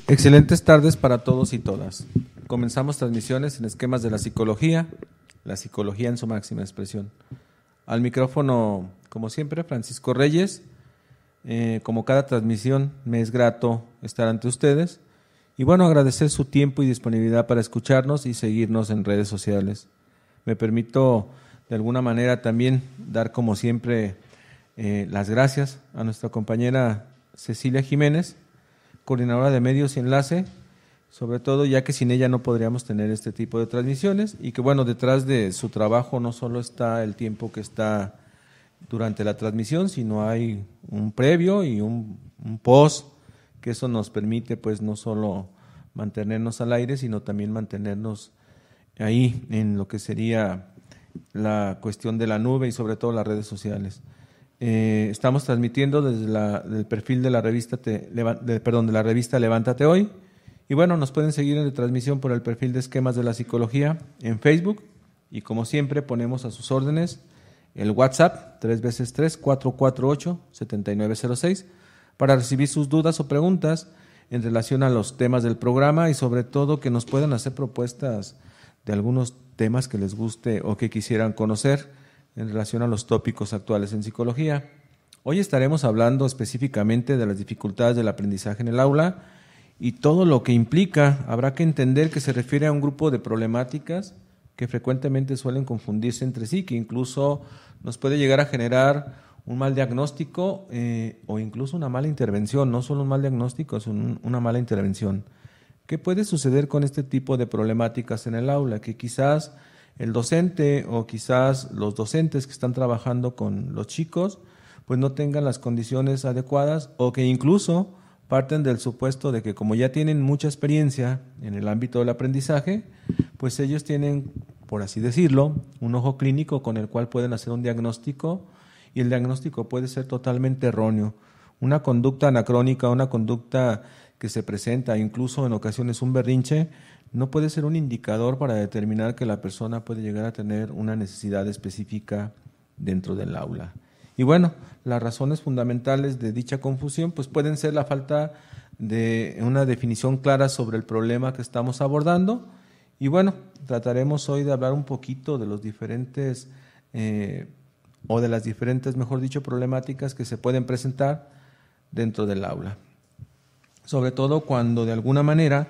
Excelentes tardes para todos y todas. Comenzamos transmisiones en esquemas de la psicología en su máxima expresión. Al micrófono, como siempre, Francisco Reyes. Como cada transmisión, me es grato estar ante ustedes. Y bueno, agradecer su tiempo y disponibilidad para escucharnos y seguirnos en redes sociales. Me permito, de alguna manera, también dar, como siempre, las gracias a nuestra compañera Cecilia Jiménez, coordinadora de medios y enlace, sobre todo ya que sin ella no podríamos tener este tipo de transmisiones y que bueno, detrás de su trabajo no solo está el tiempo que está durante la transmisión, sino hay un previo y un post, que eso nos permite pues no solo mantenernos al aire, sino también mantenernos ahí en lo que sería la cuestión de la nube y sobre todo las redes sociales. Estamos transmitiendo desde el perfil de la revista de la revista Levántate Hoy, y bueno, nos pueden seguir en la transmisión por el perfil de Esquemas de la Psicología en Facebook, y como siempre ponemos a sus órdenes el WhatsApp 3x3-448-7906 para recibir sus dudas o preguntas en relación a los temas del programa y sobre todo que nos puedan hacer propuestas de algunos temas que les guste o que quisieran conocer en relación a los tópicos actuales en psicología. Hoy estaremos hablando específicamente de las dificultades del aprendizaje en el aula y todo lo que implica. Habrá que entender que se refiere a un grupo de problemáticas que frecuentemente suelen confundirse entre sí, que incluso nos puede llegar a generar un mal diagnóstico o incluso una mala intervención, no solo un mal diagnóstico, sino una mala intervención. ¿Qué puede suceder con este tipo de problemáticas en el aula? Que quizás el docente o quizás los docentes que están trabajando con los chicos pues no tengan las condiciones adecuadas o que incluso parten del supuesto de que como ya tienen mucha experiencia en el ámbito del aprendizaje, pues ellos tienen, por así decirlo, un ojo clínico con el cual pueden hacer un diagnóstico y el diagnóstico puede ser totalmente erróneo. Una conducta anacrónica, una conducta que se presenta, incluso en ocasiones un berrinche, no puede ser un indicador para determinar que la persona puede llegar a tener una necesidad específica dentro del aula. Y bueno, las razones fundamentales de dicha confusión pues pueden ser la falta de una definición clara sobre el problema que estamos abordando. Y bueno, trataremos hoy de hablar un poquito de los diferentes, o de las diferentes, mejor dicho, problemáticas que se pueden presentar dentro del aula. Sobre todo cuando de alguna manera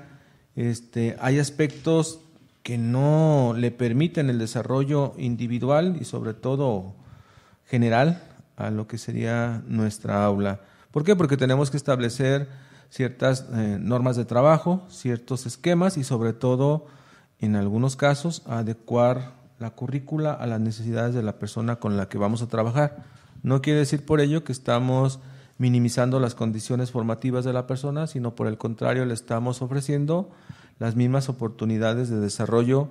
hay aspectos que no le permiten el desarrollo individual y sobre todo general a lo que sería nuestra aula. ¿Por qué? Porque tenemos que establecer ciertas normas de trabajo, ciertos esquemas y sobre todo, en algunos casos, adecuar la currícula a las necesidades de la persona con la que vamos a trabajar. No quiere decir por ello que estamos minimizando las condiciones formativas de la persona, sino por el contrario le estamos ofreciendo las mismas oportunidades de desarrollo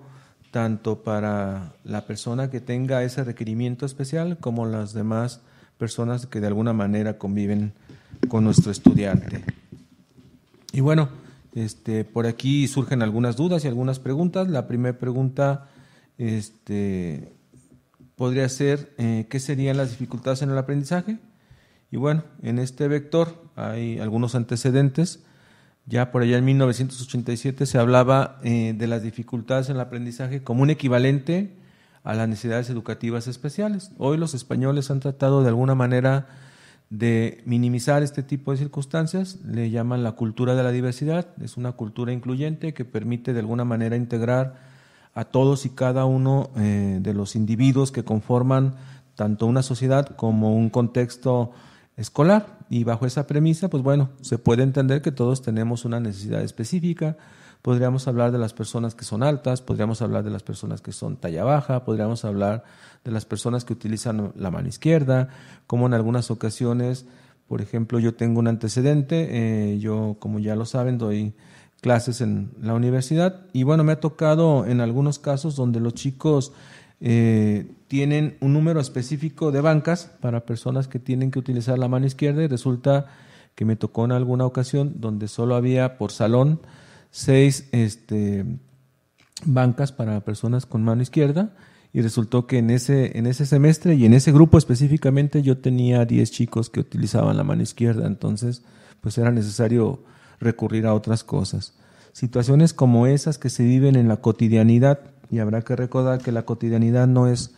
tanto para la persona que tenga ese requerimiento especial como las demás personas que de alguna manera conviven con nuestro estudiante. Y bueno, por aquí surgen algunas dudas y algunas preguntas. La primera pregunta podría ser ¿qué serían las dificultades en el aprendizaje? Y bueno, en este vector hay algunos antecedentes. Ya por allá en 1987 se hablaba de las dificultades en el aprendizaje como un equivalente a las necesidades educativas especiales. Hoy los españoles han tratado de alguna manera de minimizar este tipo de circunstancias, le llaman la cultura de la diversidad, es una cultura incluyente que permite de alguna manera integrar a todos y cada uno de los individuos que conforman tanto una sociedad como un contexto escolar, y bajo esa premisa, pues bueno, se puede entender que todos tenemos una necesidad específica, Podríamos hablar de las personas que son altas, podríamos hablar de las personas que son talla baja, podríamos hablar de las personas que utilizan la mano izquierda, como en algunas ocasiones, por ejemplo, yo tengo un antecedente, yo, como ya lo saben, doy clases en la universidad y bueno, me ha tocado en algunos casos donde los chicos tienen un número específico de bancas para personas que tienen que utilizar la mano izquierda y resulta que me tocó en alguna ocasión donde solo había por salón 6 bancas para personas con mano izquierda y resultó que en ese semestre y en ese grupo específicamente yo tenía 10 chicos que utilizaban la mano izquierda, entonces pues era necesario recurrir a otras cosas. Situaciones como esas que se viven en la cotidianidad, y habrá que recordar que la cotidianidad no es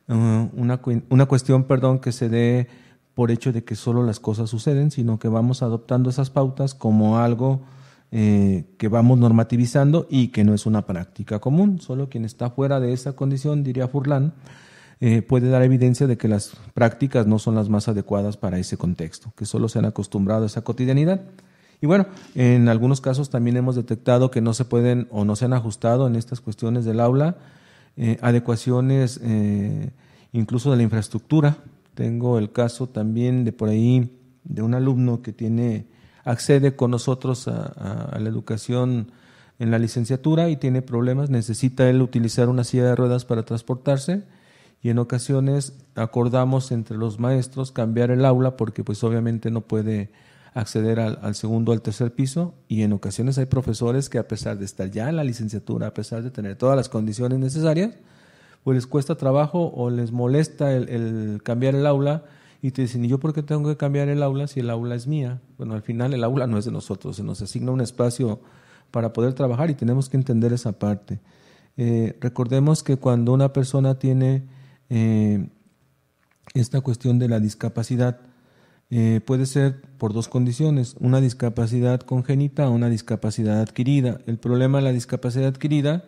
una cuestión, que se dé por hecho de que solo las cosas suceden, sino que vamos adoptando esas pautas como algo que vamos normativizando y que no es una práctica común. Solo quien está fuera de esa condición, diría Furlan, puede dar evidencia de que las prácticas no son las más adecuadas para ese contexto, que solo se han acostumbrado a esa cotidianidad. Y bueno, en algunos casos también hemos detectado que no se pueden o no se han ajustado en estas cuestiones del aula adecuaciones incluso de la infraestructura. Tengo el caso también de por ahí de un alumno que accede con nosotros a la educación en la licenciatura y tiene problemas, necesita él utilizar una silla de ruedas para transportarse y en ocasiones acordamos entre los maestros cambiar el aula porque pues obviamente no puede acceder al segundo o al tercer piso y en ocasiones hay profesores que a pesar de estar ya en la licenciatura, a pesar de tener todas las condiciones necesarias, pues les cuesta trabajo o les molesta el cambiar el aula y te dicen, ¿y yo por qué tengo que cambiar el aula si el aula es mía? Bueno, al final el aula no es de nosotros, se nos asigna un espacio para poder trabajar y tenemos que entender esa parte. Recordemos que cuando una persona tiene esta cuestión de la discapacidad, puede ser por dos condiciones, una discapacidad congénita o una discapacidad adquirida. El problema de la discapacidad adquirida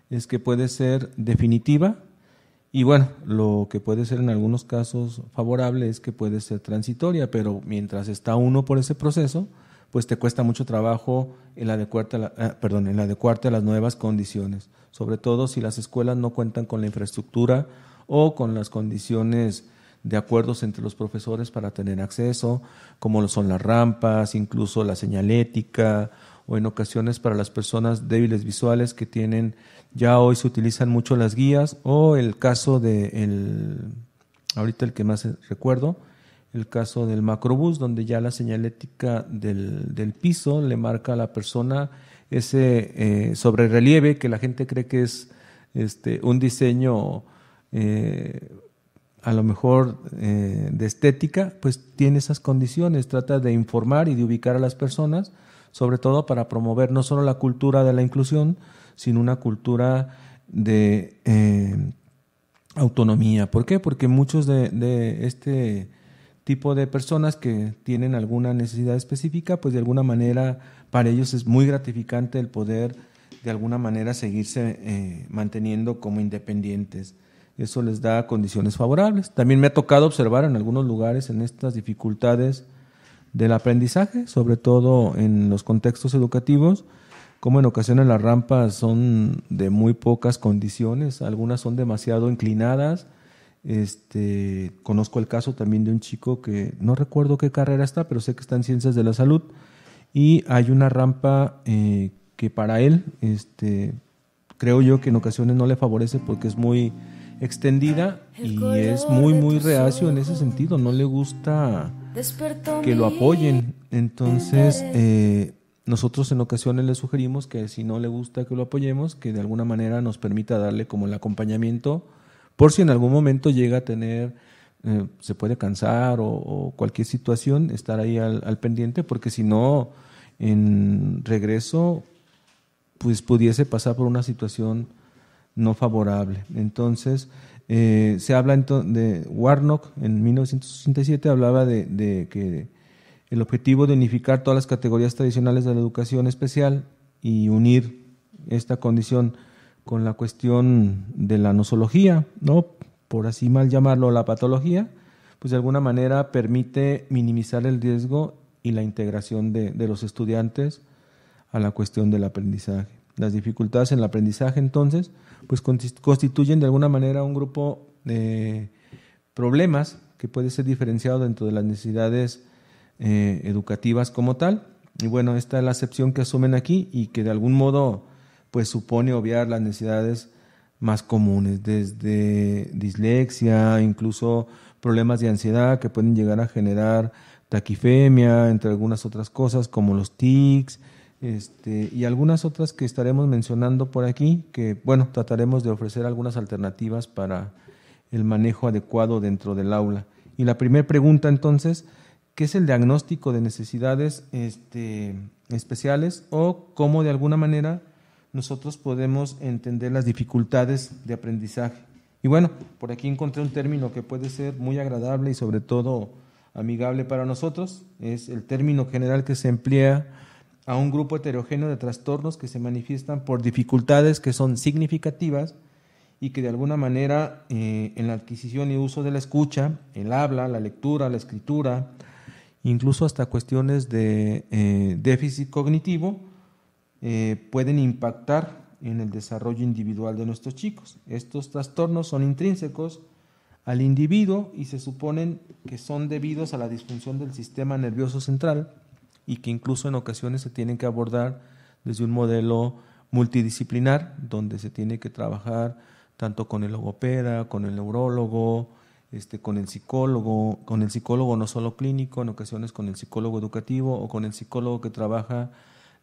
es que puede ser definitiva y bueno, lo que puede ser en algunos casos favorable es que puede ser transitoria, pero mientras está uno por ese proceso, pues te cuesta mucho trabajo el adecuarte a las nuevas condiciones, sobre todo si las escuelas no cuentan con la infraestructura o con las condiciones de acuerdos entre los profesores para tener acceso, como lo son las rampas, incluso la señalética, o en ocasiones para las personas débiles visuales que tienen, ya hoy se utilizan mucho las guías, o el caso ahorita el que más recuerdo, el caso del macrobús, donde ya la señalética del piso le marca a la persona ese sobrerrelieve que la gente cree que es un diseño a lo mejor de estética, pues tiene esas condiciones, trata de informar y de ubicar a las personas, sobre todo para promover no solo la cultura de la inclusión, sino una cultura de autonomía. ¿Por qué? Porque muchos de este tipo de personas que tienen alguna necesidad específica, pues de alguna manera para ellos es muy gratificante el poder de alguna manera seguirse manteniendo como independientes. Eso les da condiciones favorables. También me ha tocado observar en algunos lugares en estas dificultades del aprendizaje, sobre todo en los contextos educativos, como en ocasiones las rampas son de muy pocas condiciones, algunas son demasiado inclinadas. Conozco el caso también de un chico que no recuerdo qué carrera está, pero sé que está en Ciencias de la Salud y hay una rampa que para él, creo yo que en ocasiones no le favorece porque es muy extendida y es muy reacio en ese sentido, no le gusta que lo apoyen. Entonces nosotros en ocasiones le sugerimos que si no le gusta que lo apoyemos, que de alguna manera nos permita darle como el acompañamiento por si en algún momento llega a tener, se puede cansar o cualquier situación, estar ahí al pendiente, porque si no, en regreso, pues pudiese pasar por una situación no favorable. Entonces, se habla de Warnock, en 1967 hablaba de que el objetivo de unificar todas las categorías tradicionales de la educación especial y unir esta condición con la cuestión de la nosología, ¿no? Por así mal llamarlo, la patología, pues de alguna manera permite minimizar el riesgo y la integración de los estudiantes a la cuestión del aprendizaje. Las dificultades en el aprendizaje, entonces, pues constituyen de alguna manera un grupo de problemas que puede ser diferenciado dentro de las necesidades educativas como tal. Y bueno, esta es la acepción que asumen aquí y que de algún modo pues supone obviar las necesidades más comunes, desde dislexia, incluso problemas de ansiedad que pueden llegar a generar taquifemia, entre algunas otras cosas como los tics, y algunas otras que estaremos mencionando por aquí, que bueno, trataremos de ofrecer algunas alternativas para el manejo adecuado dentro del aula. Y la primera pregunta entonces, ¿qué es el diagnóstico de necesidades especiales o cómo de alguna manera nosotros podemos entender las dificultades de aprendizaje? Y bueno, por aquí encontré un término que puede ser muy agradable y sobre todo amigable para nosotros. Es el término general que se emplea a un grupo heterogéneo de trastornos que se manifiestan por dificultades que son significativas y que de alguna manera en la adquisición y uso de la escucha, el habla, la lectura, la escritura, incluso hasta cuestiones de déficit cognitivo, pueden impactar en el desarrollo individual de nuestros chicos. Estos trastornos son intrínsecos al individuo y se suponen que son debidos a la disfunción del sistema nervioso central y que incluso en ocasiones se tienen que abordar desde un modelo multidisciplinar, donde se tiene que trabajar tanto con el logopeda, con el neurólogo, con el psicólogo no solo clínico, en ocasiones con el psicólogo educativo o con el psicólogo que trabaja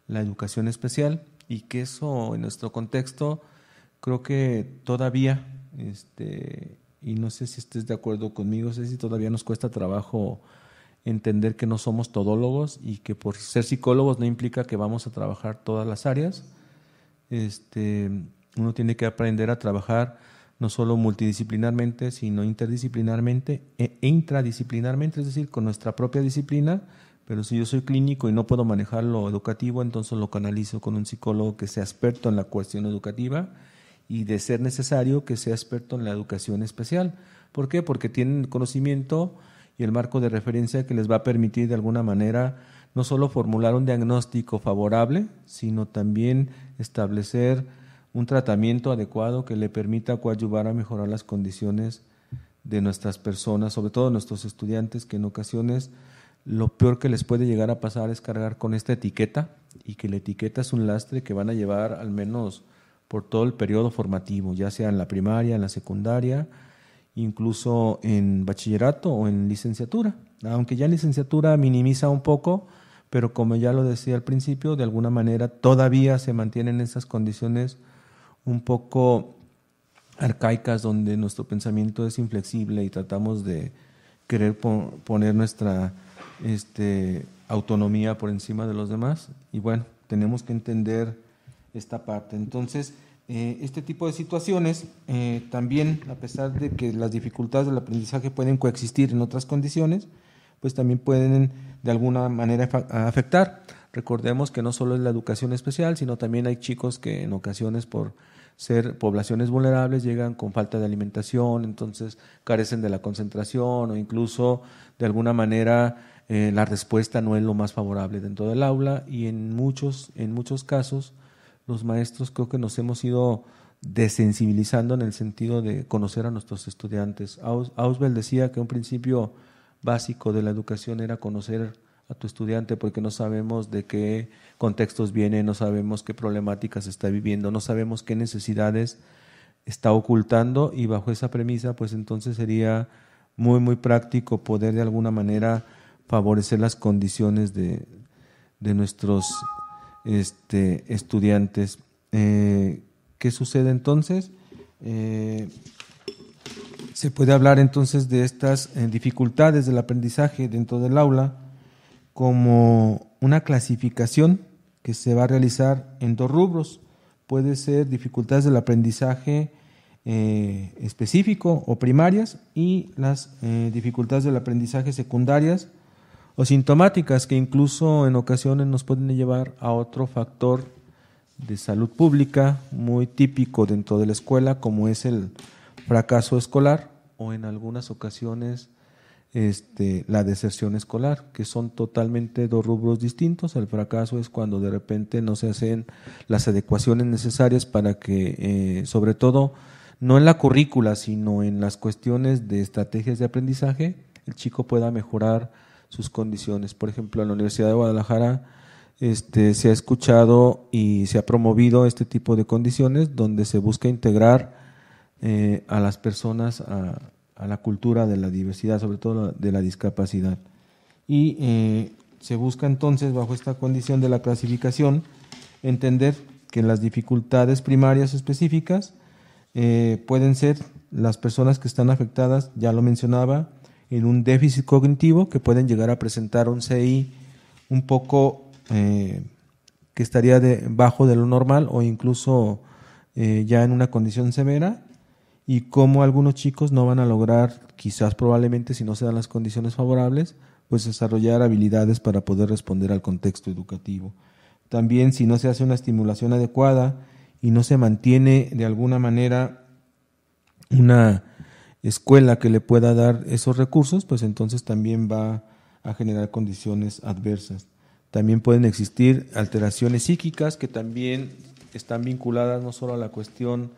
la educación especial, y que eso en nuestro contexto creo que todavía, y no sé si estés de acuerdo conmigo, sé si todavía nos cuesta trabajo entender que no somos todólogos y que por ser psicólogos no implica que vamos a trabajar todas las áreas. Uno tiene que aprender a trabajar no solo multidisciplinarmente, sino interdisciplinarmente e intradisciplinarmente, es decir, con nuestra propia disciplina. Pero si yo soy clínico y no puedo manejar lo educativo, entonces lo canalizo con un psicólogo que sea experto en la cuestión educativa y, de ser necesario, que sea experto en la educación especial. ¿Por qué? Porque tienen conocimiento y el marco de referencia que les va a permitir de alguna manera no solo formular un diagnóstico favorable, sino también establecer un tratamiento adecuado que le permita coadyuvar a mejorar las condiciones de nuestras personas, sobre todo nuestros estudiantes, que en ocasiones lo peor que les puede llegar a pasar es cargar con esta etiqueta, y que la etiqueta es un lastre que van a llevar al menos por todo el periodo formativo, ya sea en la primaria, en la secundaria, incluso en bachillerato o en licenciatura, aunque ya en licenciatura minimiza un poco, pero como ya lo decía al principio, de alguna manera todavía se mantienen esas condiciones un poco arcaicas donde nuestro pensamiento es inflexible y tratamos de querer poner nuestra autonomía por encima de los demás. Y bueno, tenemos que entender esta parte. Entonces, este tipo de situaciones también, a pesar de que las dificultades del aprendizaje pueden coexistir en otras condiciones, pues también pueden de alguna manera afectar. Recordemos que no solo es la educación especial, sino también hay chicos que en ocasiones, por ser poblaciones vulnerables, llegan con falta de alimentación, entonces carecen de la concentración, o incluso de alguna manera la respuesta no es lo más favorable dentro del aula, y en muchos casos los maestros creo que nos hemos ido desensibilizando en el sentido de conocer a nuestros estudiantes. Auswell decía que un principio básico de la educación era conocer a tu estudiante, porque no sabemos de qué contextos viene, no sabemos qué problemáticas está viviendo, no sabemos qué necesidades está ocultando, y bajo esa premisa pues entonces sería muy práctico poder de alguna manera favorecer las condiciones de nuestros estudiantes. ¿Qué sucede entonces? Se puede hablar entonces de estas dificultades del aprendizaje dentro del aula como una clasificación que se va a realizar en dos rubros. Puede ser dificultades del aprendizaje específico o primarias, y las dificultades del aprendizaje secundarias o sintomáticas, que incluso en ocasiones nos pueden llevar a otro factor de salud pública muy típico dentro de la escuela, como es el fracaso escolar, o en algunas ocasiones la deserción escolar, que son totalmente dos rubros distintos. El fracaso es cuando de repente no se hacen las adecuaciones necesarias para que, sobre todo, no en la currícula, sino en las cuestiones de estrategias de aprendizaje, el chico pueda mejorar sus condiciones. Por ejemplo, en la Universidad de Guadalajara se ha escuchado y se ha promovido este tipo de condiciones donde se busca integrar a las personas a la cultura de la diversidad, sobre todo de la discapacidad. Y se busca entonces, bajo esta condición de la clasificación, entender que las dificultades primarias específicas pueden ser las personas que están afectadas, ya lo mencionaba, en un déficit cognitivo, que pueden llegar a presentar un CI un poco que estaría bajo de lo normal o incluso ya en una condición severa, y cómo algunos chicos no van a lograr, quizás probablemente si no se dan las condiciones favorables, pues desarrollar habilidades para poder responder al contexto educativo. También si no se hace una estimulación adecuada y no se mantiene de alguna manera una escuela que le pueda dar esos recursos, pues entonces también va a generar condiciones adversas. También pueden existir alteraciones psíquicas que también están vinculadas no solo a la cuestión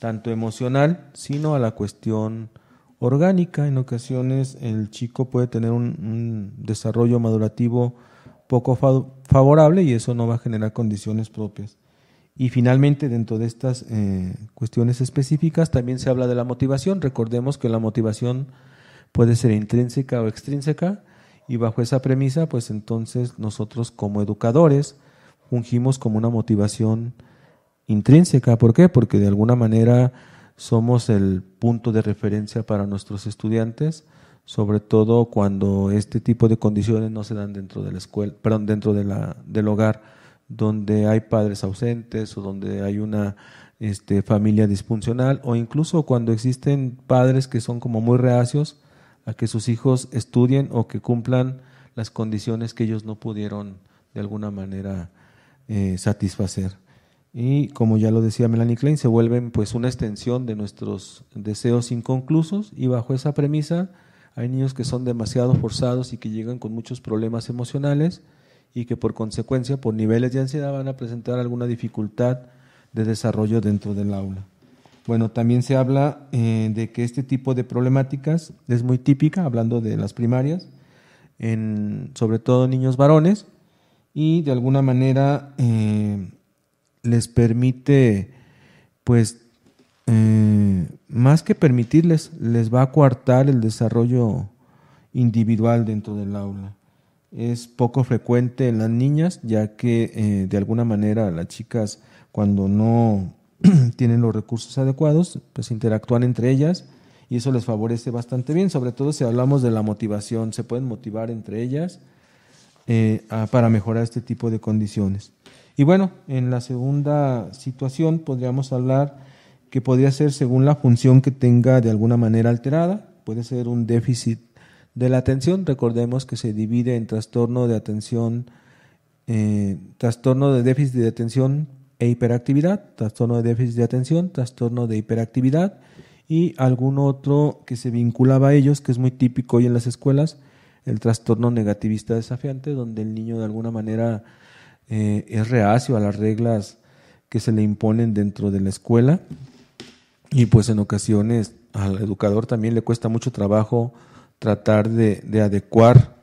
tanto emocional, sino a la cuestión orgánica. En ocasiones el chico puede tener un desarrollo madurativo poco favorable y eso no va a generar condiciones propias. Y finalmente, dentro de estas cuestiones específicas, también se habla de la motivación. Recordemos que la motivación puede ser intrínseca o extrínseca, y bajo esa premisa, pues entonces nosotros como educadores fungimos como una motivación intrínseca. ¿Por qué? Porque de alguna manera somos el punto de referencia para nuestros estudiantes, sobre todo cuando este tipo de condiciones no se dan dentro de la escuela, perdón, dentro del hogar, donde hay padres ausentes o donde hay una familia disfuncional, o incluso cuando existen padres que son como muy reacios a que sus hijos estudien o que cumplan las condiciones que ellos no pudieron de alguna manera satisfacer. Y como ya lo decía Melanie Klein, se vuelven pues una extensión de nuestros deseos inconclusos, y bajo esa premisa hay niños que son demasiado forzados y que llegan con muchos problemas emocionales y que por consecuencia, por niveles de ansiedad, van a presentar alguna dificultad de desarrollo dentro del aula. Bueno, también se habla de que este tipo de problemáticas es muy típica, hablando de las primarias, sobre todo niños varones, y de alguna manera les permite, pues, más que permitirles, les va a coartar el desarrollo individual dentro del aula. Es poco frecuente en las niñas, ya que de alguna manera las chicas, cuando no tienen los recursos adecuados, pues interactúan entre ellas y eso les favorece bastante bien, sobre todo si hablamos de la motivación, se pueden motivar entre ellas para mejorar este tipo de condiciones. Y bueno, en la segunda situación podríamos hablar que podría ser según la función que tenga de alguna manera alterada, puede ser un déficit de la atención. Recordemos que se divide en trastorno de atención, trastorno de déficit de atención e hiperactividad, trastorno de déficit de atención, trastorno de hiperactividad y algún otro que se vinculaba a ellos, que es muy típico hoy en las escuelas, el trastorno negativista desafiante, donde el niño de alguna manera es reacio a las reglas que se le imponen dentro de la escuela, y pues en ocasiones al educador también le cuesta mucho trabajo tratar de adecuar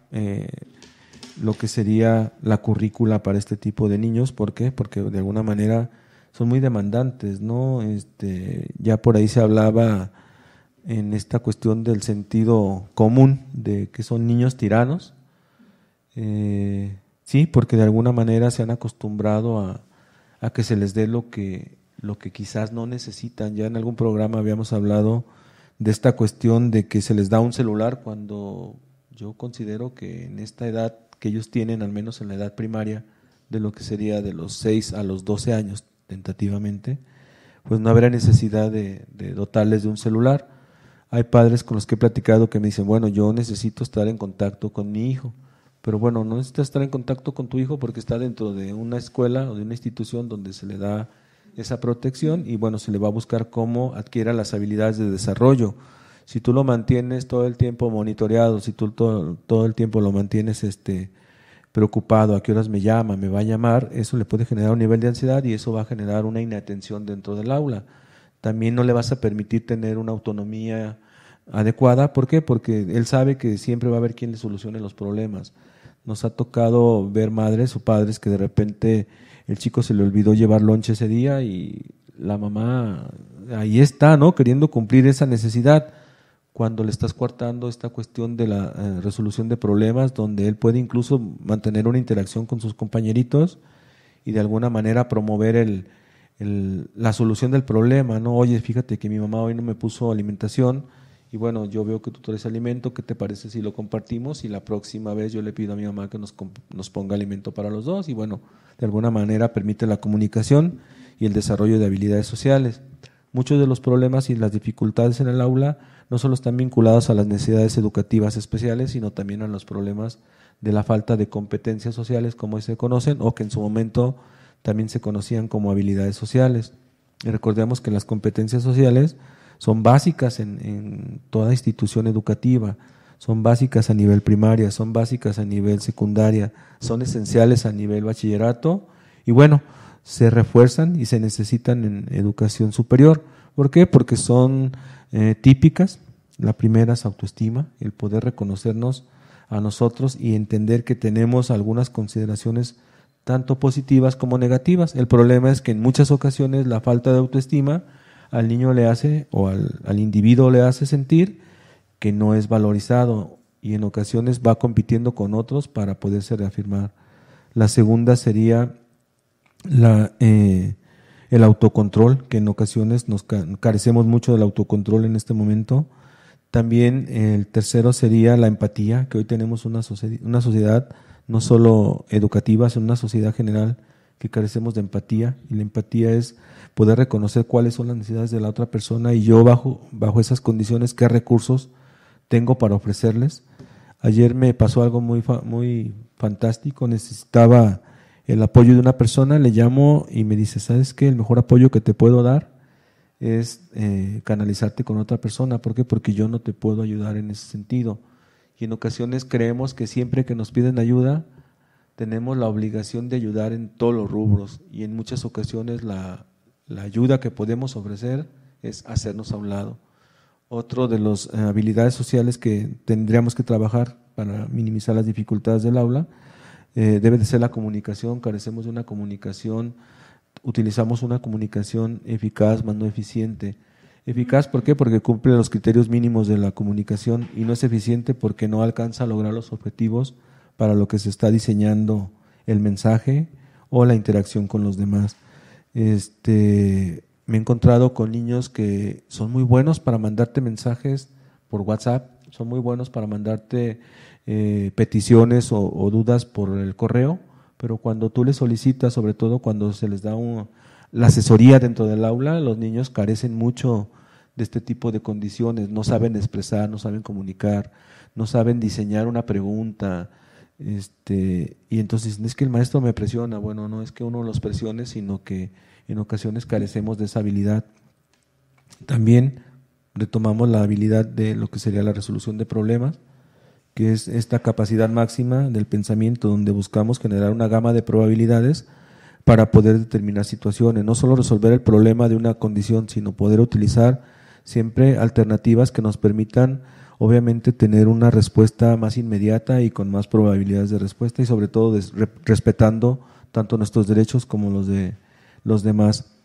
lo que sería la currícula para este tipo de niños. ¿Por qué? Porque de alguna manera son muy demandantes, ¿no? Ya por ahí se hablaba en esta cuestión del sentido común de que son niños tiranos. Sí, porque de alguna manera se han acostumbrado a que se les dé lo que quizás no necesitan. Ya en algún programa habíamos hablado de esta cuestión de que se les da un celular, cuando yo considero que en esta edad que ellos tienen, al menos en la edad primaria, de lo que sería de los 6 a los 12 años tentativamente, pues no habrá necesidad de dotarles de un celular. Hay padres con los que he platicado que me dicen, bueno, yo necesito estar en contacto con mi hijo, pero bueno, no necesitas estar en contacto con tu hijo porque está dentro de una escuela o de una institución donde se le da esa protección, y bueno, se le va a buscar cómo adquiera las habilidades de desarrollo. Si tú lo mantienes todo el tiempo monitoreado, si tú todo el tiempo lo mantienes preocupado, a qué horas me llama, me va a llamar, eso le puede generar un nivel de ansiedad y eso va a generar una inatención dentro del aula. También no le vas a permitir tener una autonomía adecuada. ¿Por qué? Porque él sabe que siempre va a haber quien le solucione los problemas. Nos ha tocado ver madres o padres que de repente el chico se le olvidó llevar lonche ese día y la mamá ahí está, ¿no? Queriendo cumplir esa necesidad, cuando le estás coartando esta cuestión de la resolución de problemas, donde él puede incluso mantener una interacción con sus compañeritos y de alguna manera promover la solución del problema, ¿no? Oye, fíjate que mi mamá hoy no me puso alimentación y bueno, yo veo que tú traes alimento, ¿qué te parece si lo compartimos? Y la próxima vez yo le pido a mi mamá que nos ponga alimento para los dos y bueno, de alguna manera permite la comunicación y el desarrollo de habilidades sociales. Muchos de los problemas y las dificultades en el aula no solo están vinculados a las necesidades educativas especiales, sino también a los problemas de la falta de competencias sociales, como se conocen, o que en su momento también se conocían como habilidades sociales. Y recordemos que las competencias sociales son básicas en toda institución educativa, son básicas a nivel primaria, son básicas a nivel secundaria, son esenciales a nivel bachillerato y bueno, se refuerzan y se necesitan en educación superior. ¿Por qué? Porque son típicas. La primera es autoestima, el poder reconocernos a nosotros y entender que tenemos algunas consideraciones tanto positivas como negativas. El problema es que en muchas ocasiones la falta de autoestima al niño le hace o al individuo le hace sentir que no es valorizado y en ocasiones va compitiendo con otros para poderse reafirmar. La segunda sería el autocontrol, que en ocasiones nos carecemos mucho del autocontrol en este momento. También el tercero sería la empatía, que hoy tenemos una sociedad no solo educativa, sino una sociedad general que carecemos de empatía, y la empatía es poder reconocer cuáles son las necesidades de la otra persona y yo bajo esas condiciones qué recursos tengo para ofrecerles. Ayer me pasó algo muy fantástico, necesitaba el apoyo de una persona, le llamo y me dice, ¿sabes qué? El mejor apoyo que te puedo dar es canalizarte con otra persona. ¿Por qué? Porque yo no te puedo ayudar en ese sentido. Y en ocasiones creemos que siempre que nos piden ayuda, tenemos la obligación de ayudar en todos los rubros y en muchas ocasiones la ayuda que podemos ofrecer es hacernos a un lado. Otro de las habilidades sociales que tendríamos que trabajar para minimizar las dificultades del aula debe de ser la comunicación. Carecemos de una comunicación, utilizamos una comunicación eficaz, más no eficiente. Eficaz, ¿por qué? Porque cumple los criterios mínimos de la comunicación y no es eficiente porque no alcanza a lograr los objetivos para lo que se está diseñando el mensaje o la interacción con los demás. Me he encontrado con niños que son muy buenos para mandarte mensajes por WhatsApp, son muy buenos para mandarte peticiones o dudas por el correo, pero cuando tú les solicitas, sobre todo cuando se les da la asesoría dentro del aula, los niños carecen mucho de este tipo de condiciones, no saben expresar, no saben comunicar, no saben diseñar una pregunta, y entonces es que el maestro me presiona. Bueno, no es que uno los presione, sino que en ocasiones carecemos de esa habilidad. También retomamos la habilidad de lo que sería la resolución de problemas, que es esta capacidad máxima del pensamiento donde buscamos generar una gama de probabilidades para poder determinar situaciones, no solo resolver el problema de una condición, sino poder utilizar siempre alternativas que nos permitan obviamente tener una respuesta más inmediata y con más probabilidades de respuesta y sobre todo respetando tanto nuestros derechos como los de los demás.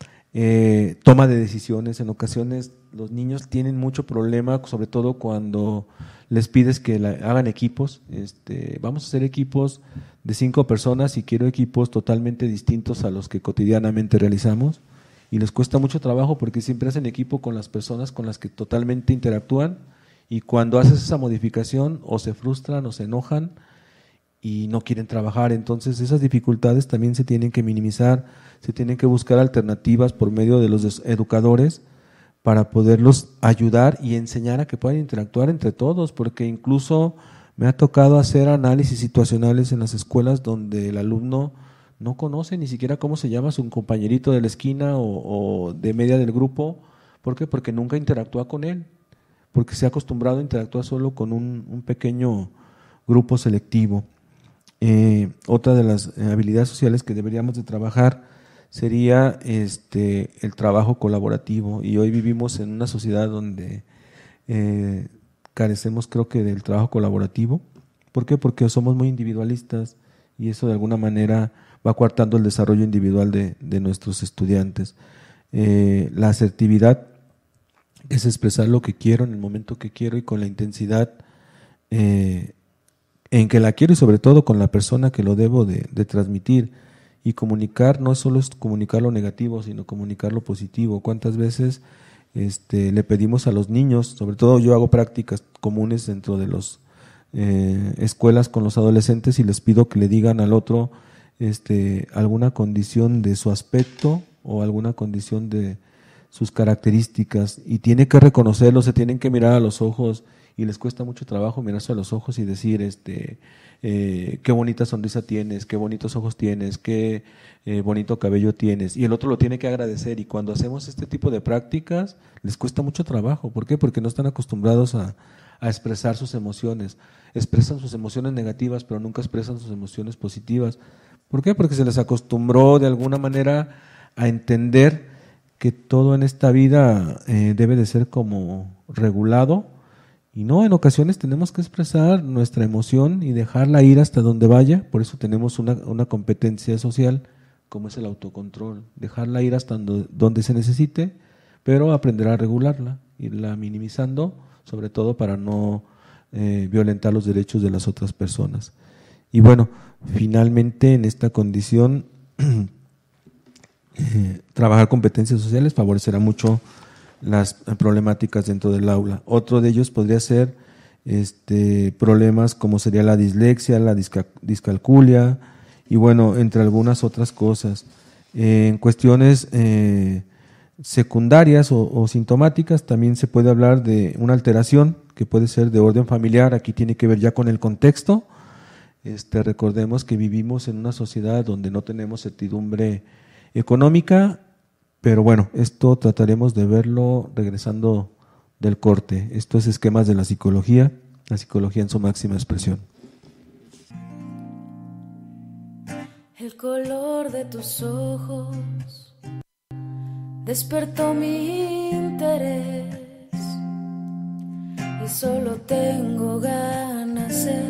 Toma de decisiones, en ocasiones los niños tienen mucho problema, sobre todo cuando les pides que hagan equipos. Vamos a hacer equipos de 5 personas y quiero equipos totalmente distintos a los que cotidianamente realizamos y les cuesta mucho trabajo porque siempre hacen equipo con las personas con las que totalmente interactúan y cuando haces esa modificación o se frustran o se enojan y no quieren trabajar. Entonces esas dificultades también se tienen que minimizar, se tienen que buscar alternativas por medio de los educadores para poderlos ayudar y enseñar a que puedan interactuar entre todos, porque incluso me ha tocado hacer análisis situacionales en las escuelas donde el alumno no conoce ni siquiera cómo se llama su compañerito de la esquina o de media del grupo. ¿Por qué? Porque nunca interactúa con él. porque se ha acostumbrado a interactuar solo con un pequeño grupo selectivo. Otra de las habilidades sociales que deberíamos de trabajar sería el trabajo colaborativo, y hoy vivimos en una sociedad donde carecemos, creo que, del trabajo colaborativo. ¿Por qué? Porque somos muy individualistas y eso de alguna manera va coartando el desarrollo individual de nuestros estudiantes. La asertividad es expresar lo que quiero en el momento que quiero y con la intensidad en que la quiero, y sobre todo con la persona que lo debo de transmitir. Y comunicar no solo es comunicar lo negativo, sino comunicar lo positivo. ¿Cuántas veces le pedimos a los niños, sobre todo yo hago prácticas comunes dentro de las escuelas con los adolescentes, y les pido que le digan al otro alguna condición de su aspecto o alguna condición de sus características, y tiene que reconocerlo, se tienen que mirar a los ojos, y les cuesta mucho trabajo mirarse a los ojos y decir qué bonita sonrisa tienes, qué bonitos ojos tienes, qué bonito cabello tienes, y el otro lo tiene que agradecer. Y cuando hacemos este tipo de prácticas les cuesta mucho trabajo. ¿Por qué? Porque no están acostumbrados a expresar sus emociones. Expresan sus emociones negativas, pero nunca expresan sus emociones positivas. ¿Por qué? Porque se les acostumbró de alguna manera a entender que todo en esta vida debe de ser como regulado. Y no, en ocasiones tenemos que expresar nuestra emoción y dejarla ir hasta donde vaya. Por eso tenemos una competencia social como es el autocontrol. Dejarla ir hasta donde se necesite, pero aprender a regularla, irla minimizando, sobre todo para no violentar los derechos de las otras personas. Y bueno, finalmente en esta condición, trabajar competencias sociales favorecerá mucho las problemáticas dentro del aula. Otro de ellos podría ser problemas como sería la dislexia, la discalculia, y bueno, entre algunas otras cosas. En cuestiones secundarias o sintomáticas también se puede hablar de una alteración que puede ser de orden familiar. Aquí tiene que ver ya con el contexto. Recordemos que vivimos en una sociedad donde no tenemos certidumbre económica. Pero bueno, esto trataremos de verlo regresando del corte. Esto es Esquemas de la psicología en su máxima expresión. El color de tus ojos despertó mi interés y solo tengo ganas de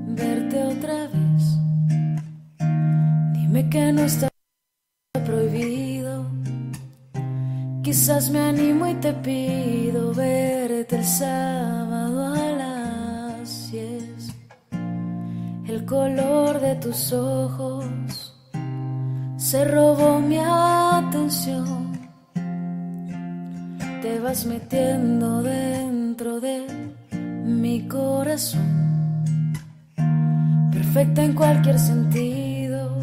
verte otra vez. Dime que no está prohibido. Quizás me animo y te pido verte el sábado a las 10. El color de tus ojos se robó mi atención. Te vas metiendo dentro de mi corazón. Perfecta en cualquier sentido,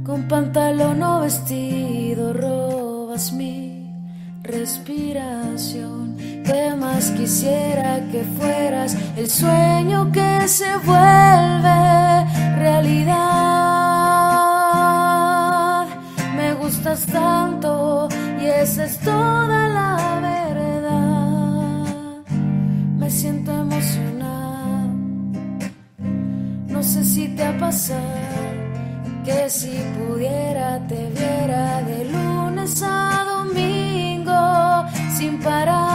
con pantalón o vestido, robas mi respiración. ¿Qué más quisiera que fueras el sueño que se vuelve realidad? Me gustas tanto y esa es toda la verdad. Me siento emocionada, no sé si te ha pasado que si pudiera te viera de lunes a domingo sin parar.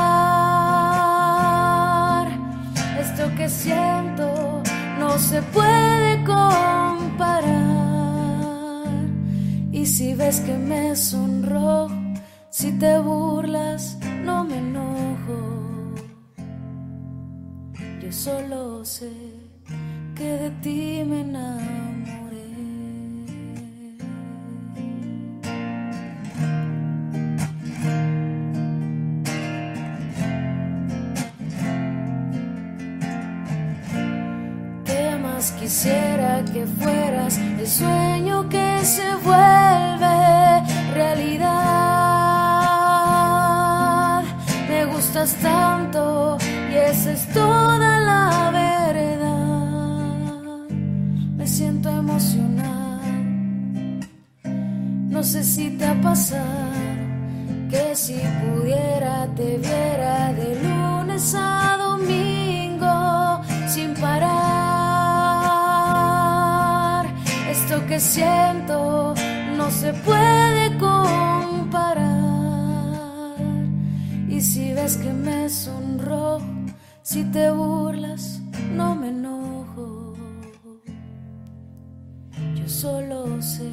Esto que siento no se puede comparar. Y si ves que me sonrojo, si te burlas no me enojo. Yo solo sé que de ti me enamoré. Quisiera que fueras el sueño que se vuelve realidad. Me gustas tanto y esa es toda la verdad. Me siento emocionada, no sé si te ha pasado que si pudiera te viera de luz lunes a domingo sin parar. Esto que siento no se puede comparar. Y si ves que me sonrojo, si te burlas, no me enojo. Yo solo sé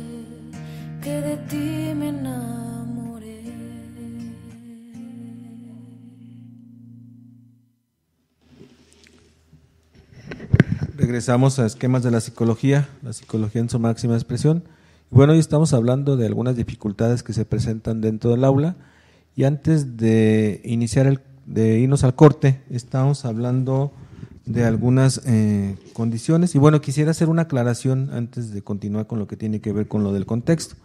que de ti me enamoré. Regresamos a esquemas de la psicología en su máxima expresión. Bueno, hoy estamos hablando de algunas dificultades que se presentan dentro del aula, y antes de irnos al corte, estamos hablando de algunas condiciones, y bueno, quisiera hacer una aclaración antes de continuar con lo que tiene que ver con lo del contexto.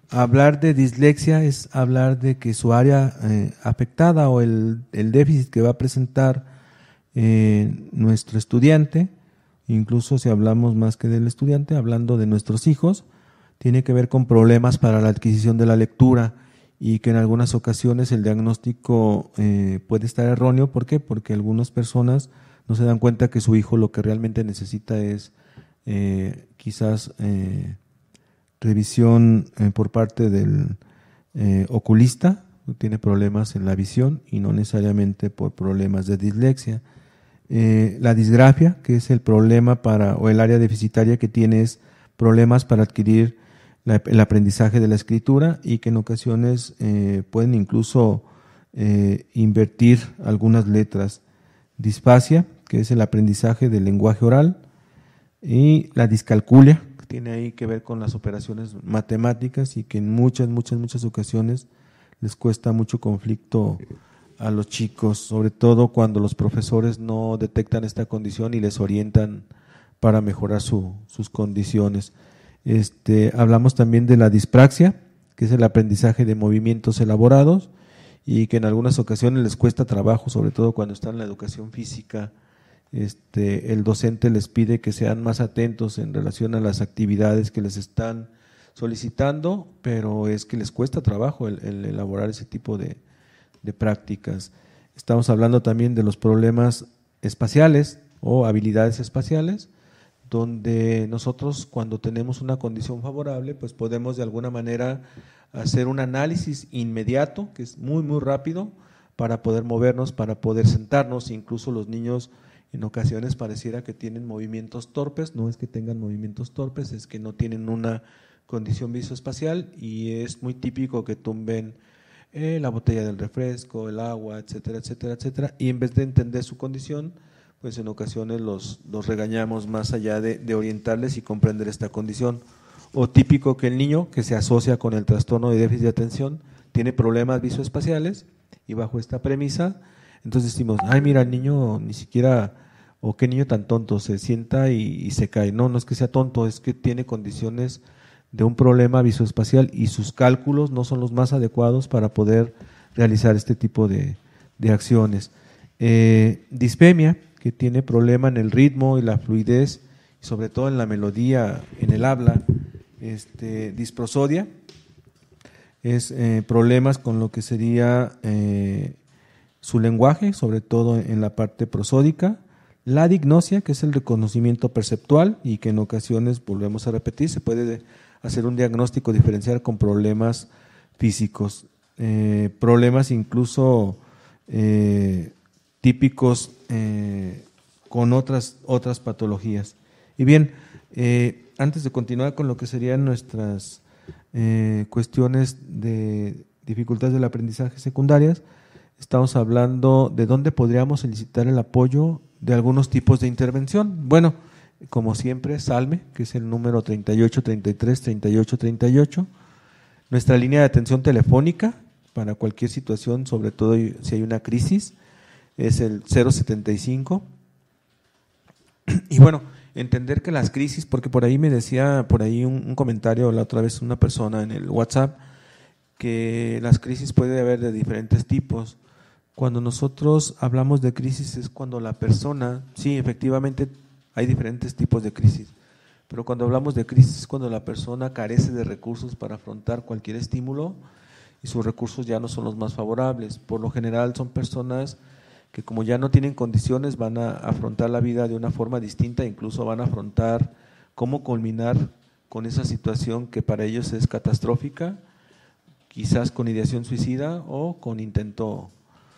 Hablar de dislexia es hablar de que su área afectada o el déficit que va a presentar nuestro estudiante, incluso si hablamos más que del estudiante, hablando de nuestros hijos, tiene que ver con problemas para la adquisición de la lectura, y que en algunas ocasiones el diagnóstico puede estar erróneo. ¿Por qué? Porque algunas personas no se dan cuenta que su hijo lo que realmente necesita es quizás revisión por parte del oculista, tiene problemas en la visión y no necesariamente por problemas de dislexia. La disgrafia, que es el problema o el área deficitaria que tiene, es problemas para adquirir el aprendizaje de la escritura, y que en ocasiones pueden incluso invertir algunas letras. Disfasia, que es el aprendizaje del lenguaje oral, y la discalculia, que tiene ahí que ver con las operaciones matemáticas y que en muchas ocasiones les cuesta mucho conflicto a los chicos, sobre todo cuando los profesores no detectan esta condición y les orientan para mejorar sus condiciones. Hablamos también de la dispraxia, que es el aprendizaje de movimientos elaborados, y que en algunas ocasiones les cuesta trabajo, sobre todo cuando están en la educación física. El docente les pide que sean más atentos en relación a las actividades que les están solicitando, pero es que les cuesta trabajo el elaborar ese tipo de prácticas. Estamos hablando también de los problemas espaciales o habilidades espaciales, donde nosotros, cuando tenemos una condición favorable, pues podemos de alguna manera hacer un análisis inmediato, que es muy rápido, para poder movernos, para poder sentarnos. Incluso los niños en ocasiones pareciera que tienen movimientos torpes. No es que tengan movimientos torpes, es que no tienen una condición visoespacial, y es muy típico que tumben la botella del refresco, el agua, etcétera, y en vez de entender su condición, pues en ocasiones los regañamos más allá de orientarles y comprender esta condición. O típico que el niño que se asocia con el trastorno de déficit de atención tiene problemas visoespaciales, y bajo esta premisa, entonces decimos, ay, mira, el niño ni siquiera, o qué niño tan tonto, se sienta y se cae. No es que sea tonto, es que tiene condiciones de un problema visoespacial y sus cálculos no son los más adecuados para poder realizar este tipo de acciones. Disfemia, que tiene problema en el ritmo y la fluidez, y sobre todo en la melodía, en el habla. Disprosodia es problemas con lo que sería su lenguaje, sobre todo en la parte prosódica. La dignosia, que es el reconocimiento perceptual, y que en ocasiones, volvemos a repetir, se puede hacer un diagnóstico diferencial con problemas físicos, problemas incluso típicos con otras patologías. Y bien, antes de continuar con lo que serían nuestras cuestiones de dificultades del aprendizaje secundarias, estamos hablando de dónde podríamos solicitar el apoyo de algunos tipos de intervención. Bueno, como siempre, SALME, que es el número 3833-3838, nuestra línea de atención telefónica para cualquier situación, sobre todo si hay una crisis, es el 075. Y bueno, entender que las crisis, porque por ahí me decía, un comentario la otra vez una persona en el WhatsApp, que las crisis puede haber de diferentes tipos. Cuando nosotros hablamos de crisis es cuando la persona, sí, efectivamente hay diferentes tipos de crisis, pero cuando hablamos de crisis es cuando la persona carece de recursos para afrontar cualquier estímulo y sus recursos ya no son los más favorables. Por lo general son personas que como ya no tienen condiciones van a afrontar la vida de una forma distinta, incluso van a afrontar cómo culminar con esa situación que para ellos es catastrófica, quizás con ideación suicida o con intento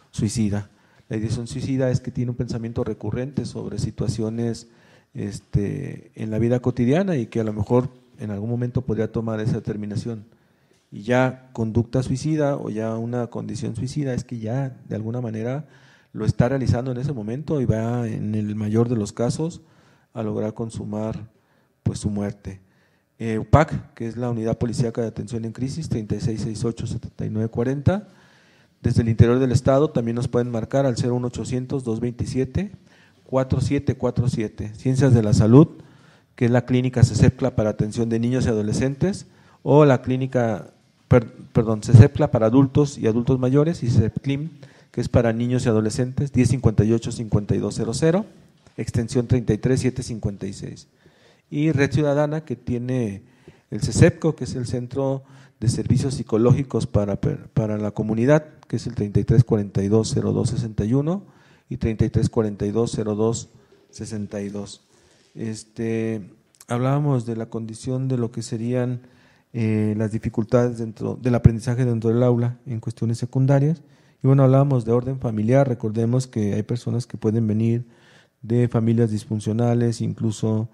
suicida. La ideación suicida es que tiene un pensamiento recurrente sobre situaciones en la vida cotidiana y que a lo mejor en algún momento podría tomar esa determinación. Y ya conducta suicida o ya una condición suicida es que ya de alguna manera lo está realizando en ese momento y va en el mayor de los casos a lograr consumar pues su muerte. UPAC, que es la Unidad Policíaca de Atención en Crisis, 3668-7940. Desde el interior del estado también nos pueden marcar al 01800-227-4747. Ciencias de la Salud, que es la clínica CECEPLA para atención de niños y adolescentes, o la clínica, CECEPLA para adultos y adultos mayores, y CEPCLIM, que es para niños y adolescentes, 1058-5200, extensión 33756. Y Red Ciudadana, que tiene el CECEPCO, que es el Centro de Servicios Psicológicos para la Comunidad, que es el 3342-0261 y 3342-0262. Hablábamos de la condición de lo que serían las dificultades dentro del aprendizaje dentro del aula en cuestiones secundarias. Y bueno, hablábamos de orden familiar. Recordemos que hay personas que pueden venir de familias disfuncionales, incluso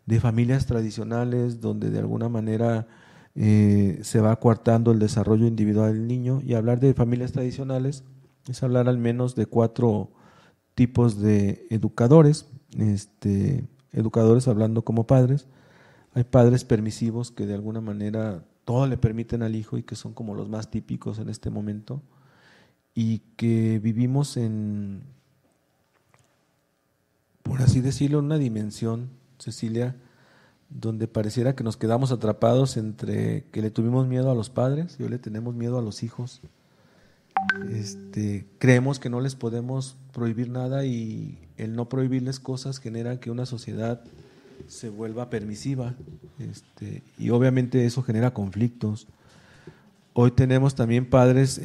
de familias tradicionales, donde de alguna manera se va coartando el desarrollo individual del niño. Y hablar de familias tradicionales es hablar al menos de 4 tipos de educadores, educadores hablando como padres. Hay padres permisivos que de alguna manera todo le permiten al hijo y que son como los más típicos en este momento, y que vivimos en, por así decirlo, una dimensión, Cecilia, donde pareciera que nos quedamos atrapados entre que le tuvimos miedo a los padres y hoy le tenemos miedo a los hijos. Creemos que no les podemos prohibir nada y el no prohibirles cosas genera que una sociedad se vuelva permisiva, y obviamente eso genera conflictos. Hoy tenemos también padres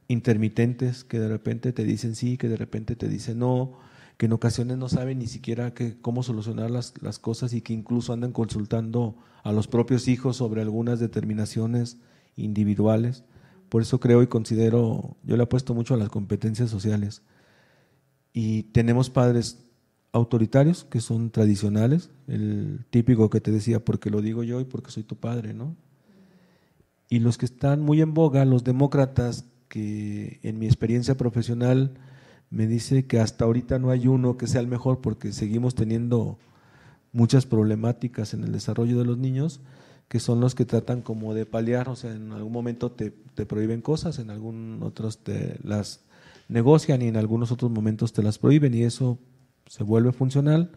intermitentes que de repente te dicen sí, que de repente te dicen no, que en ocasiones no saben ni siquiera cómo solucionar las cosas y que incluso andan consultando a los propios hijos sobre algunas determinaciones individuales. Por eso creo y considero, yo le apuesto mucho a las competencias sociales. Y tenemos padres autoritarios que son tradicionales, el típico que te decía porque lo digo yo y porque soy tu padre, ¿no? Y los que están muy en boga, los demócratas, que en mi experiencia profesional me dice que hasta ahorita no hay uno que sea el mejor porque seguimos teniendo muchas problemáticas en el desarrollo de los niños, que son los que tratan como de paliar, o sea, en algún momento te prohíben cosas, en algún otros te las negocian y en algunos otros momentos te las prohíben y eso se vuelve funcional,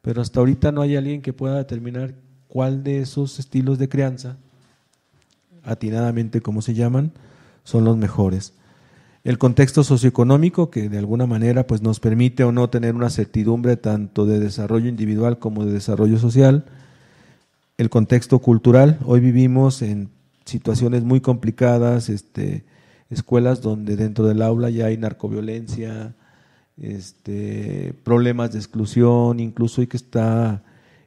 pero hasta ahorita no hay alguien que pueda determinar cuál de esos estilos de crianza, atinadamente como se llaman, son los mejores. El contexto socioeconómico, que de alguna manera pues nos permite o no tener una certidumbre tanto de desarrollo individual como de desarrollo social. El contexto cultural, hoy vivimos en situaciones muy complicadas, escuelas donde dentro del aula ya hay narcoviolencia, problemas de exclusión, incluso hoy que está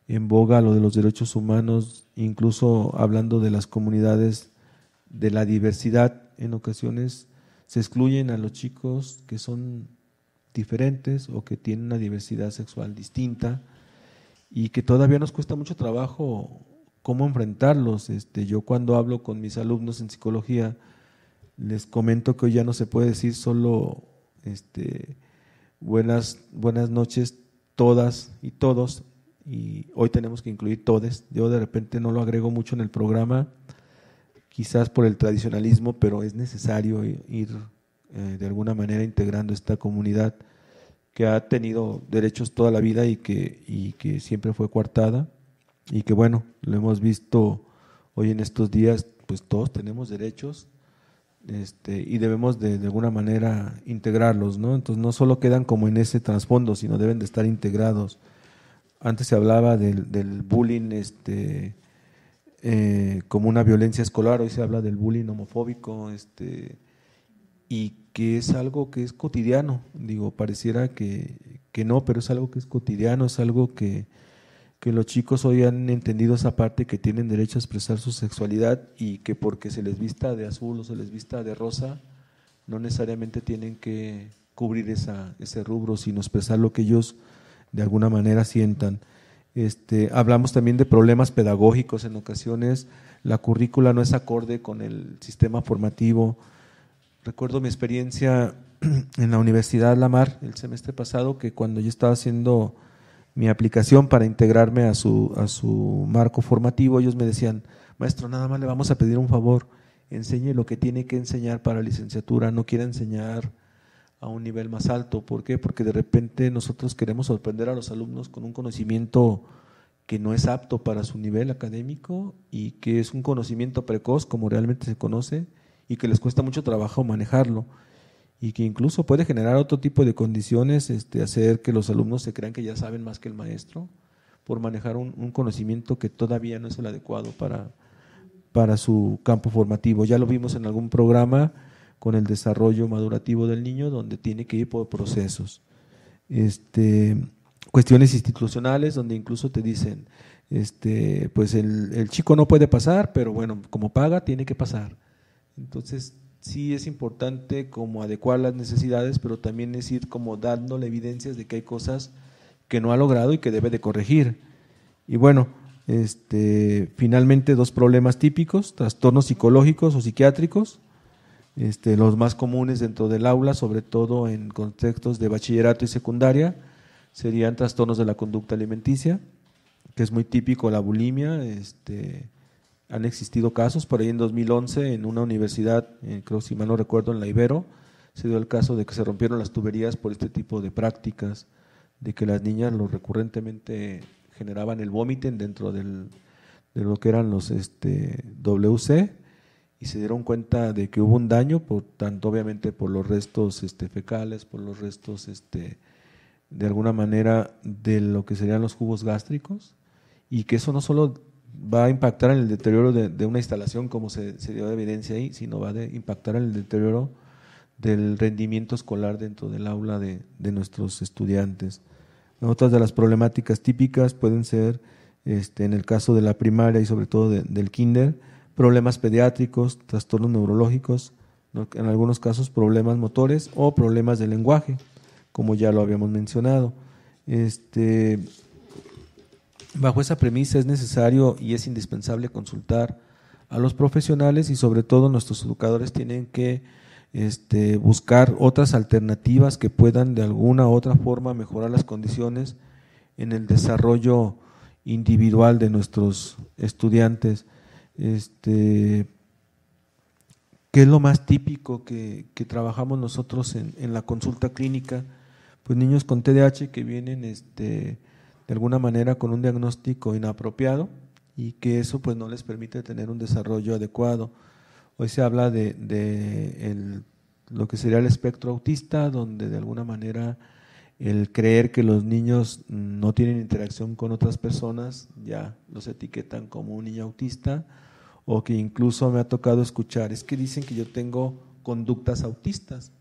en boga lo de los derechos humanos, incluso hablando de las comunidades de la diversidad, en ocasiones se excluyen a los chicos que son diferentes o que tienen una diversidad sexual distinta y que todavía nos cuesta mucho trabajo cómo enfrentarlos. Yo cuando hablo con mis alumnos en psicología les comento que hoy ya no se puede decir solo buenas noches todas y todos, y hoy tenemos que incluir todes. Yo de repente no lo agrego mucho en el programa, quizás por el tradicionalismo, pero es necesario ir de alguna manera integrando esta comunidad que ha tenido derechos toda la vida y que siempre fue coartada, y que bueno, lo hemos visto hoy en estos días, pues todos tenemos derechos y debemos de alguna manera integrarlos, ¿no? Entonces no solo quedan como en ese trasfondo, sino deben de estar integrados. Antes se hablaba del bullying como una violencia escolar, hoy se habla del bullying homofóbico, y que es algo que es cotidiano. Digo, pareciera que no, pero es algo que es cotidiano, es algo que los chicos hoy han entendido esa parte, que tienen derecho a expresar su sexualidad y que porque se les vista de azul o se les vista de rosa, no necesariamente tienen que cubrir ese rubro, sino expresar lo que ellos de alguna manera sientan. Hablamos también de problemas pedagógicos. En ocasiones la currícula no es acorde con el sistema formativo. Recuerdo mi experiencia en la Universidad La Mar el semestre pasado, que cuando yo estaba haciendo mi aplicación para integrarme a su marco formativo, ellos me decían: maestro, nada más le vamos a pedir un favor, enseñe lo que tiene que enseñar para licenciatura, no quiera enseñar a un nivel más alto. ¿Por qué? Porque de repente nosotros queremos sorprender a los alumnos con un conocimiento que no es apto para su nivel académico y que es un conocimiento precoz, como realmente se conoce, y que les cuesta mucho trabajo manejarlo, y que incluso puede generar otro tipo de condiciones, hacer que los alumnos se crean que ya saben más que el maestro por manejar un conocimiento que todavía no es el adecuado para su campo formativo. Ya lo vimos en algún programa con el desarrollo madurativo del niño, donde tiene que ir por procesos. Cuestiones institucionales, donde incluso te dicen, pues el chico no puede pasar, pero bueno, como paga, tiene que pasar. Entonces, sí es importante como adecuar las necesidades, pero también es ir como dándole evidencias de que hay cosas que no ha logrado y que debe de corregir. Y bueno, finalmente, dos problemas típicos: trastornos psicológicos o psiquiátricos, los más comunes dentro del aula, sobre todo en contextos de bachillerato y secundaria, serían trastornos de la conducta alimenticia, que es muy típico la bulimia. Han existido casos, por ahí en 2011 en una universidad, creo, si mal no recuerdo, en la Ibero, se dio el caso de que se rompieron las tuberías por este tipo de prácticas, de que las niñas recurrentemente generaban el vómito dentro de lo que eran los WC, y se dieron cuenta de que hubo un daño, por tanto obviamente por los restos fecales, por los restos de alguna manera de lo que serían los jugos gástricos, y que eso no solo va a impactar en el deterioro de una instalación, como se dio evidencia ahí, sino va a impactar en el deterioro del rendimiento escolar dentro del aula de nuestros estudiantes. Otras de las problemáticas típicas pueden ser, en el caso de la primaria y sobre todo del kinder, problemas pediátricos, trastornos neurológicos, en algunos casos problemas motores o problemas de lenguaje, como ya lo habíamos mencionado. Bajo esa premisa es necesario y es indispensable consultar a los profesionales, y sobre todo nuestros educadores tienen que buscar otras alternativas que puedan de alguna u otra forma mejorar las condiciones en el desarrollo individual de nuestros estudiantes. ¿Qué es lo más típico que trabajamos nosotros en la consulta clínica? Pues niños con TDAH que vienen de alguna manera con un diagnóstico inapropiado, y que eso pues no les permite tener un desarrollo adecuado. Hoy se habla de lo que sería el espectro autista, donde de alguna manera el creer que los niños no tienen interacción con otras personas ya los etiquetan como un niño autista, o que incluso me ha tocado escuchar: es que dicen que yo tengo conductas autistas,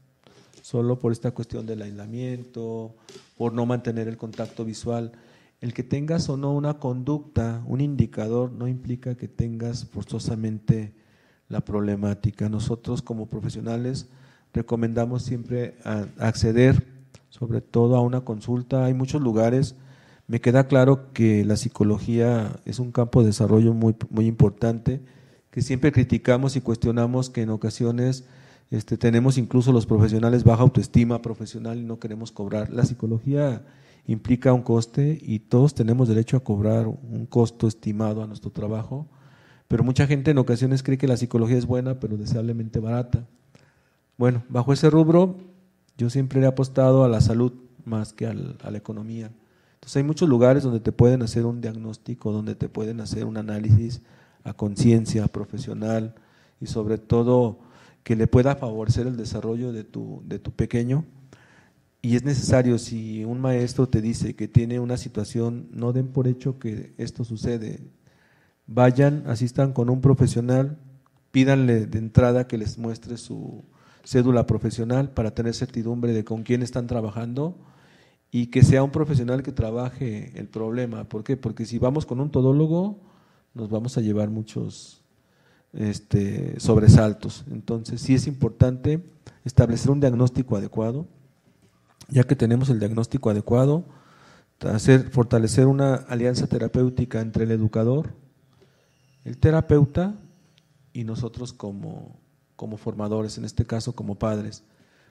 solo por esta cuestión del aislamiento, por no mantener el contacto visual. El que tengas o no una conducta, un indicador, no implica que tengas forzosamente la problemática. Nosotros como profesionales recomendamos siempre acceder sobre todo a una consulta. Hay muchos lugares, me queda claro que la psicología es un campo de desarrollo muy, muy importante, que siempre criticamos y cuestionamos, que en ocasiones tenemos incluso los profesionales baja autoestima profesional y no queremos cobrar. La psicología implica un coste y todos tenemos derecho a cobrar un costo estimado a nuestro trabajo, pero mucha gente en ocasiones cree que la psicología es buena, pero deseablemente barata. Bueno, bajo ese rubro yo siempre he apostado a la salud más que a la economía. Entonces hay muchos lugares donde te pueden hacer un diagnóstico, donde te pueden hacer un análisis a conciencia profesional, y sobre todo que le pueda favorecer el desarrollo de tu pequeño. Y es necesario, si un maestro te dice que tiene una situación, no den por hecho que esto sucede. Vayan, asistan con un profesional, pídanle de entrada que les muestre su cédula profesional para tener certidumbre de con quién están trabajando y que sea un profesional que trabaje el problema. ¿Por qué? Porque si vamos con un todólogo nos vamos a llevar muchos sobresaltos. Entonces sí es importante establecer un diagnóstico adecuado. Ya que tenemos el diagnóstico adecuado, fortalecer una alianza terapéutica entre el educador, el terapeuta y nosotros como formadores, en este caso como padres.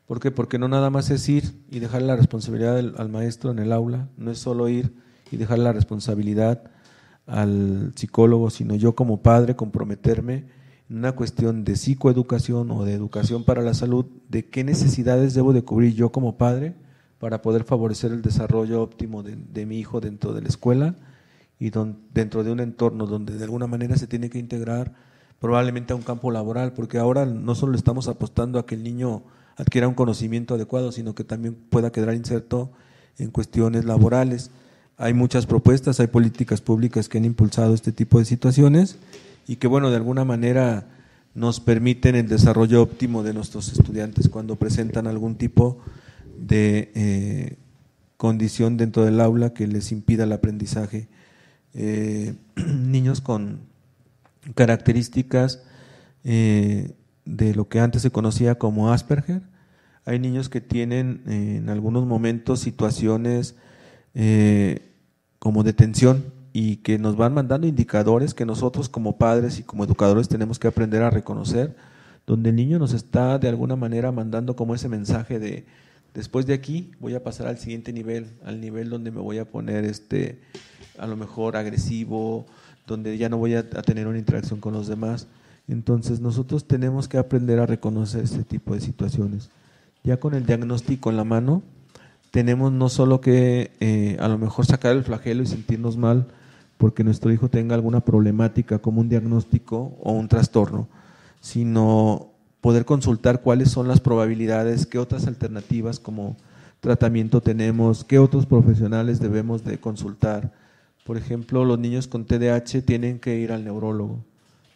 ¿Por qué? Porque no nada más es ir y dejar la responsabilidad al maestro en el aula, no es solo ir y dejar la responsabilidad al psicólogo, sino yo como padre comprometerme en una cuestión de psicoeducación o de educación para la salud, de qué necesidades debo de cubrir yo como padre para poder favorecer el desarrollo óptimo de mi hijo dentro de la escuela y dentro de un entorno donde de alguna manera se tiene que integrar probablemente a un campo laboral, porque ahora no solo estamos apostando a que el niño adquiera un conocimiento adecuado, sino que también pueda quedar inserto en cuestiones laborales. Hay muchas propuestas, hay políticas públicas que han impulsado este tipo de situaciones y que, bueno, de alguna manera nos permiten el desarrollo óptimo de nuestros estudiantes cuando presentan algún tipo de condición dentro del aula que les impida el aprendizaje. Niños con características de lo que antes se conocía como Asperger. Hay niños que tienen en algunos momentos situaciones como de tensión y que nos van mandando indicadores que nosotros como padres y como educadores tenemos que aprender a reconocer, donde el niño nos está de alguna manera mandando como ese mensaje de después de aquí voy a pasar al siguiente nivel, al nivel donde me voy a poner a lo mejor agresivo, donde ya no voy a tener una interacción con los demás. Entonces nosotros tenemos que aprender a reconocer este tipo de situaciones. Ya con el diagnóstico en la mano, tenemos no solo que a lo mejor sacar el flagelo y sentirnos mal porque nuestro hijo tenga alguna problemática como un diagnóstico o un trastorno, sino poder consultar cuáles son las probabilidades, qué otras alternativas como tratamiento tenemos, qué otros profesionales debemos de consultar. Por ejemplo, los niños con TDAH tienen que ir al neurólogo,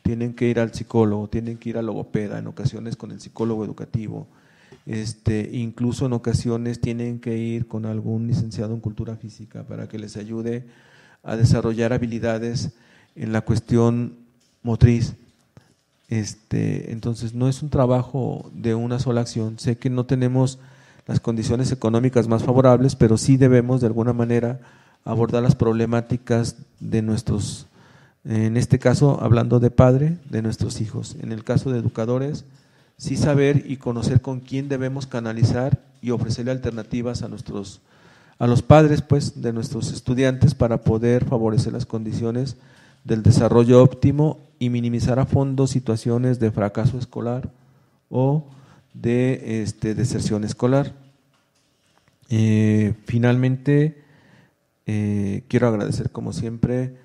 tienen que ir al psicólogo, tienen que ir al logopeda, en ocasiones con el psicólogo educativo, incluso en ocasiones tienen que ir con algún licenciado en cultura física para que les ayude a desarrollar habilidades en la cuestión motriz. Entonces no es un trabajo de una sola acción. Sé que no tenemos las condiciones económicas más favorables, pero sí debemos de alguna manera abordar las problemáticas de nuestros, en este caso hablando de padre, de nuestros hijos. En el caso de educadores, sí saber y conocer con quién debemos canalizar y ofrecerle alternativas a los padres pues de nuestros estudiantes para poder favorecer las condiciones del desarrollo óptimo y minimizar a fondo situaciones de fracaso escolar o de deserción escolar. Finalmente, quiero agradecer como siempre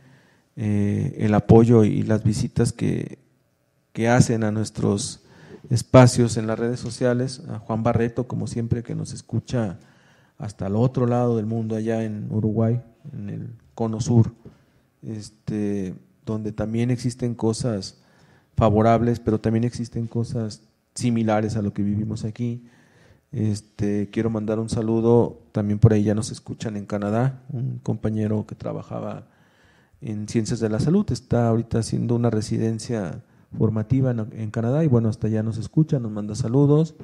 el apoyo y las visitas que hacen a nuestros espacios en las redes sociales, a Juan Barreto como siempre que nos escucha hasta el otro lado del mundo, allá en Uruguay, en el cono sur, donde también existen cosas favorables, pero también existen cosas similares a lo que vivimos aquí. Quiero mandar un saludo, también por ahí ya nos escuchan en Canadá, un compañero que trabajaba en Ciencias de la Salud, está ahorita haciendo una residencia formativa en Canadá y bueno, hasta allá nos escucha, nos manda saludos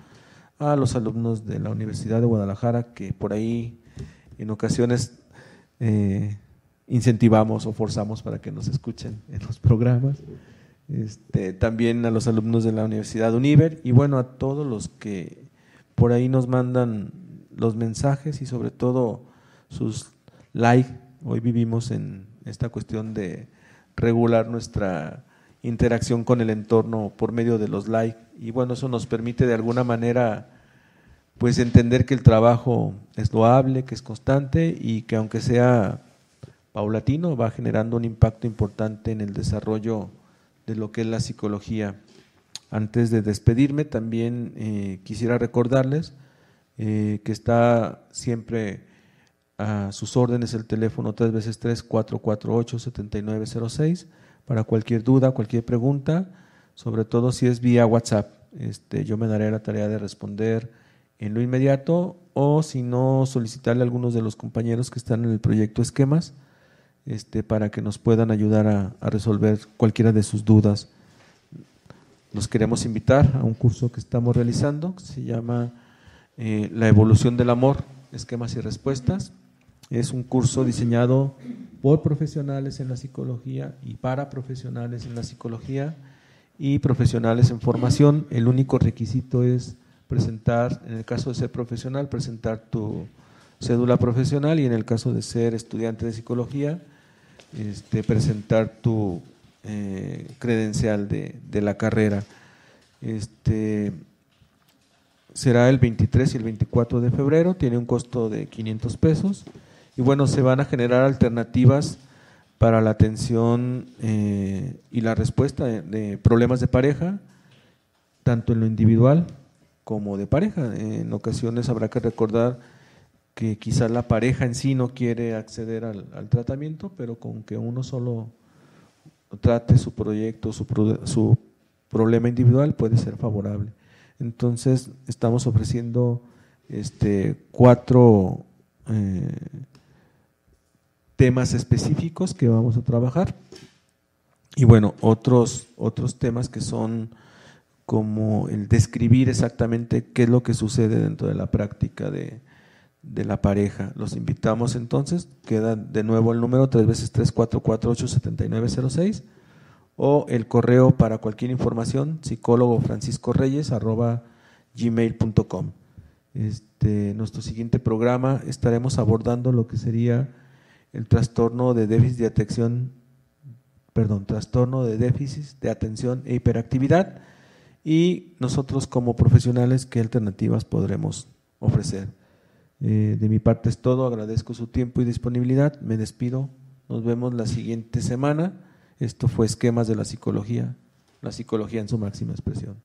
a los alumnos de la Universidad de Guadalajara que por ahí en ocasiones incentivamos o forzamos para que nos escuchen en los programas, también a los alumnos de la Universidad Univer y bueno, a todos los que por ahí nos mandan los mensajes y sobre todo sus likes. Hoy vivimos en esta cuestión de regular nuestra interacción con el entorno por medio de los likes y bueno, eso nos permite de alguna manera pues entender que el trabajo es loable, que es constante y que aunque sea paulatino va generando un impacto importante en el desarrollo de lo que es la psicología. Antes de despedirme también quisiera recordarles que está siempre a sus órdenes el teléfono 3x3-448-7906 para cualquier duda, cualquier pregunta, sobre todo si es vía WhatsApp. yo me daré la tarea de responder en lo inmediato, o si no, solicitarle a algunos de los compañeros que están en el proyecto Esquemas para que nos puedan ayudar a resolver cualquiera de sus dudas. Los queremos invitar a un curso que estamos realizando, que se llama La evolución del amor, esquemas y respuestas. Es un curso diseñado por profesionales en la psicología y para profesionales en la psicología y profesionales en formación. El único requisito es presentar, en el caso de ser profesional, presentar tu cédula profesional, y en el caso de ser estudiante de psicología, presentar tu credencial de la carrera. Será el 23 y el 24 de febrero, tiene un costo de 500 pesos y bueno, se van a generar alternativas para la atención y la respuesta de problemas de pareja, tanto en lo individual como de pareja. En ocasiones habrá que recordar que quizás la pareja en sí no quiere acceder al tratamiento, pero con que uno solo trate su proyecto, su problema individual, puede ser favorable. Entonces estamos ofreciendo 4 temas específicos que vamos a trabajar, y bueno, otros temas que son como el describir exactamente qué es lo que sucede dentro de la práctica de la pareja. Los invitamos entonces, queda de nuevo el número 3x3-448-7906 o el correo para cualquier información, psicólogofranciscoreyes@gmail.com. Nuestro siguiente programa estaremos abordando lo que sería el trastorno de déficit de atención e hiperactividad, y nosotros como profesionales, ¿qué alternativas podremos ofrecer? De mi parte es todo, agradezco su tiempo y disponibilidad, me despido, nos vemos la siguiente semana. Esto fue Esquemas de la psicología en su máxima expresión.